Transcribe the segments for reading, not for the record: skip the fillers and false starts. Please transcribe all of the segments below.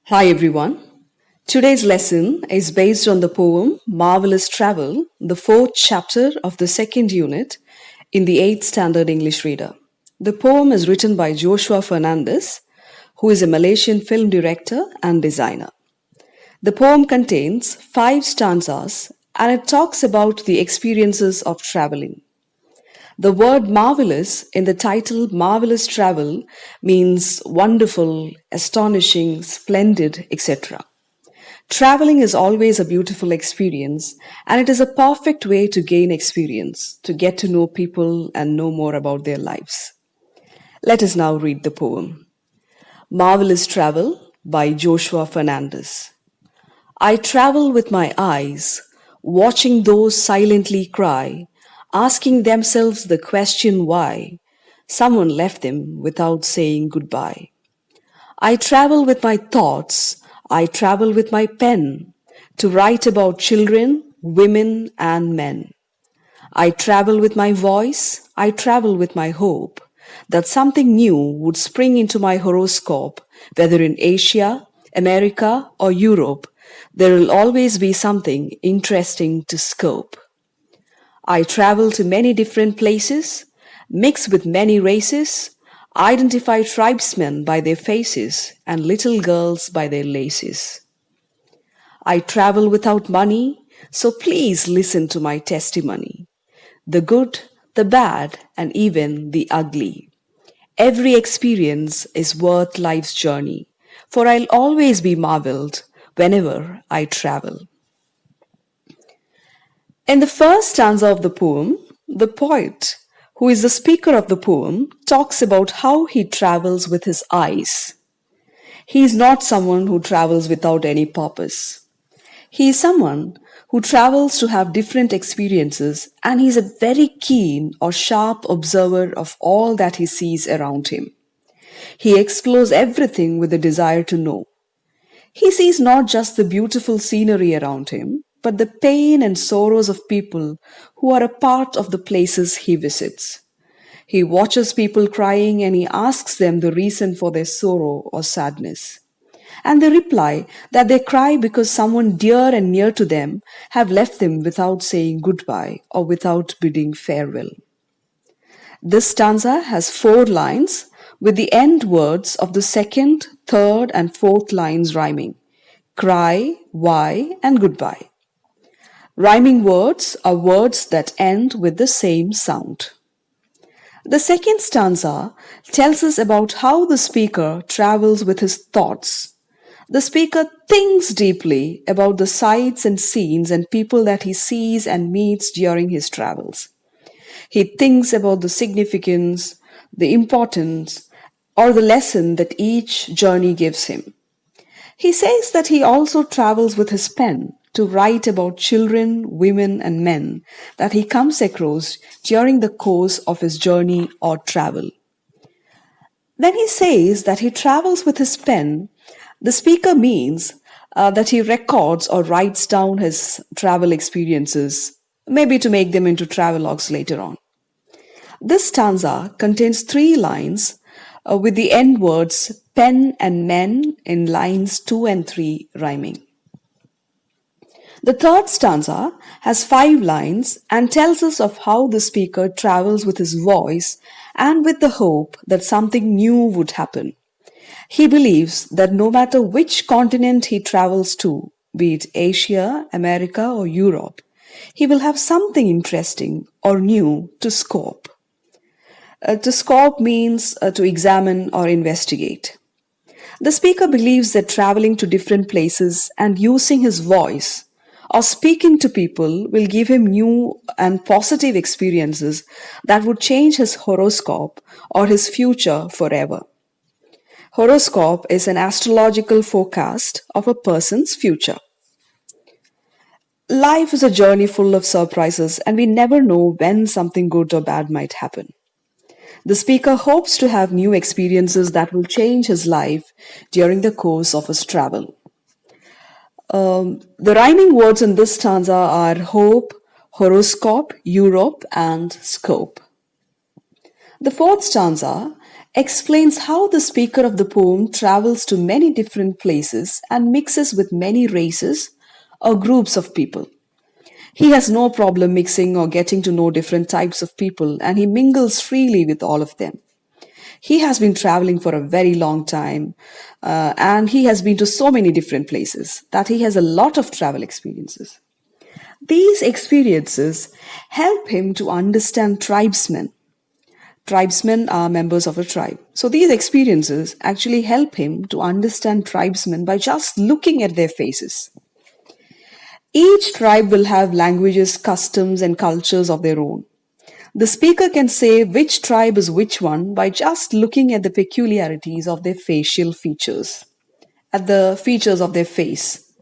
Hi everyone. Today's lesson is based on the poem Marvellous Travel, the fourth chapter of the second unit in the 8th Standard English Reader. The poem is written by Joshua Fernandez, who is a Malaysian film director and designer. The poem contains 5 stanzas and it talks about the experiences of traveling. The word marvelous in the title Marvellous Travel means wonderful, astonishing, splendid, etc. Traveling is always a beautiful experience, and it is a perfect way to gain experience, to get to know people and know more about their lives. Let us now read the poem. Marvellous Travel by Joshua Fernandez. I travel with my eyes, watching those silently cry, asking themselves the question why someone left them without saying goodbye. I travel with my thoughts, I travel with my pen to write about children, women, and men. I travel with my voice, I travel with my hope that something new would spring into my horoscope, whether in Asia, America, or Europe. There will always be something interesting to scope. I travel to many different places, mix with many races, identify tribesmen by their faces and little girls by their laces. I travel without money, so please listen to my testimony. The good, the bad, and even the ugly. Every experience is worth life's journey, for I'll always be marveled whenever I travel. In the first stanza of the poem, the poet, who is the speaker of the poem, talks about how he travels with his eyes. He is not someone who travels without any purpose. He is someone who travels to have different experiences, and he is a very keen or sharp observer of all that he sees around him. He explores everything with a desire to know. He sees not just the beautiful scenery around him, but the pain and sorrows of people who are a part of the places he visits. He watches people crying and he asks them the reason for their sorrow or sadness. And they reply that they cry because someone dear and near to them have left them without saying goodbye or without bidding farewell. This stanza has 4 lines with the end words of the second, third, and fourth lines rhyming. Cry, why, and goodbye. Rhyming words are words that end with the same sound. The second stanza tells us about how the speaker travels with his thoughts. The speaker thinks deeply about the sights and scenes and people that he sees and meets during his travels. He thinks about the significance, the importance, or the lesson that each journey gives him. He says that he also travels with his pen to write about children, women, and men that he comes across during the course of his journey or travel. When he says that he travels with his pen, the speaker means that he records or writes down his travel experiences, maybe to make them into travelogues later on. This stanza contains 3 lines with the end words pen and men in lines 2 and 3 rhyming. The third stanza has 5 lines and tells us of how the speaker travels with his voice and with the hope that something new would happen. He believes that no matter which continent he travels to, be it Asia, America, or Europe, he will have something interesting or new to scope. To scope means to examine or investigate. The speaker believes that traveling to different places and using his voice or speaking to people will give him new and positive experiences that would change his horoscope or his future forever. Horoscope is an astrological forecast of a person's future. Life is a journey full of surprises, and we never know when something good or bad might happen. The speaker hopes to have new experiences that will change his life during the course of his travel. The rhyming words in this stanza are hope, horoscope, Europe, and scope. The fourth stanza explains how the speaker of the poem travels to many different places and mixes with many races or groups of people. He has no problem mixing or getting to know different types of people, and he mingles freely with all of them. He has been traveling for a very long time, and he has been to so many different places that he has a lot of travel experiences. These experiences help him to understand tribesmen. Tribesmen are members of a tribe. So these experiences actually help him to understand tribesmen by just looking at their faces. Each tribe will have languages, customs, and cultures of their own. The speaker can say which tribe is which one by just looking at the peculiarities of their facial features, at the features of their face.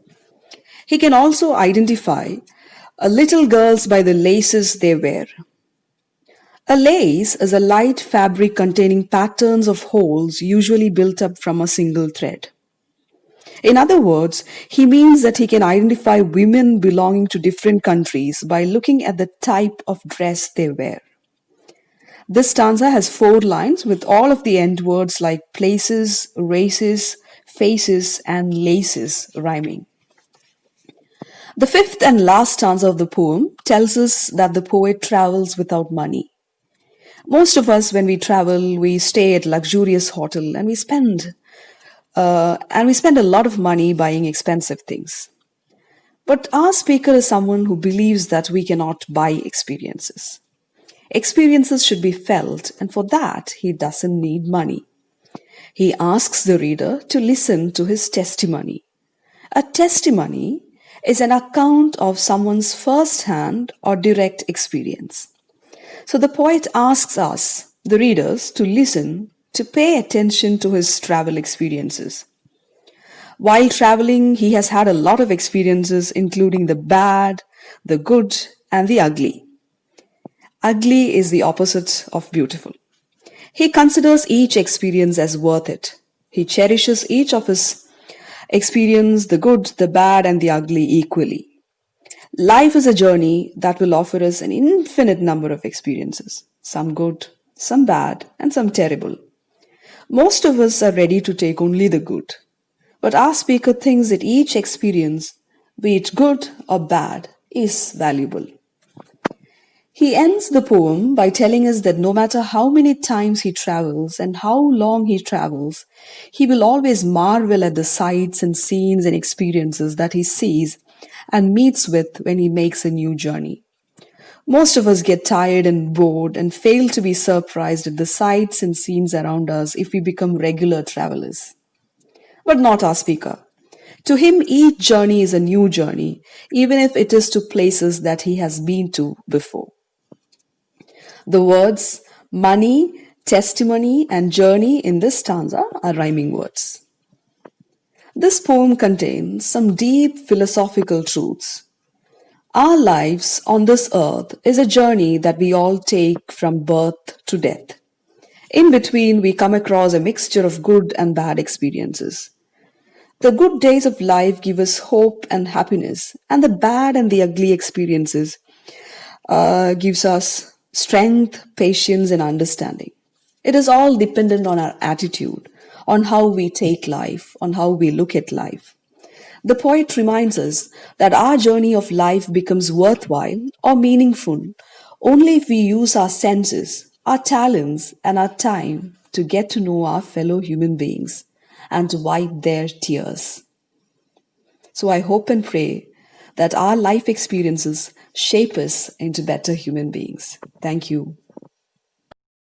He can also identify little girls by the laces they wear. A lace is a light fabric containing patterns of holes usually built up from a single thread. In other words, he means that he can identify women belonging to different countries by looking at the type of dress they wear. This stanza has 4 lines with all of the end words like places, races, faces, and laces rhyming. The fifth and last stanza of the poem tells us that the poet travels without money. Most of us, when we travel, we stay at luxurious hotel and we spend a lot of money buying expensive things. But our speaker is someone who believes that we cannot buy experiences. Experiences should be felt, and for that, he doesn't need money. He asks the reader to listen to his testimony. A testimony is an account of someone's first hand or direct experience. So the poet asks us, the readers, to listen, to pay attention to his travel experiences. While traveling, he has had a lot of experiences, including the bad, the good, and the ugly. Ugly is the opposite of beautiful. He considers each experience as worth it. He cherishes each of his experience, the good, the bad, and the ugly equally. Life is a journey that will offer us an infinite number of experiences, some good, some bad, and some terrible. Most of us are ready to take only the good, but our speaker thinks that each experience, be it good or bad, is valuable. He ends the poem by telling us that no matter how many times he travels and how long he travels, he will always marvel at the sights and scenes and experiences that he sees and meets with when he makes a new journey. Most of us get tired and bored and fail to be surprised at the sights and scenes around us if we become regular travelers. But not our speaker. To him, each journey is a new journey, even if it is to places that he has been to before. The words money, testimony, and journey in this stanza are rhyming words. This poem contains some deep philosophical truths. Our lives on this earth is a journey that we all take from birth to death. In between, we come across a mixture of good and bad experiences. The good days of life give us hope and happiness, and the bad and the ugly experiences gives us strength, patience, and understanding. It is all dependent on our attitude, on how we take life, on how we look at life. The poet reminds us that our journey of life becomes worthwhile or meaningful only if we use our senses, our talents, and our time to get to know our fellow human beings and to wipe their tears. So I hope and pray that our life experiences shape us into better human beings. Thank you.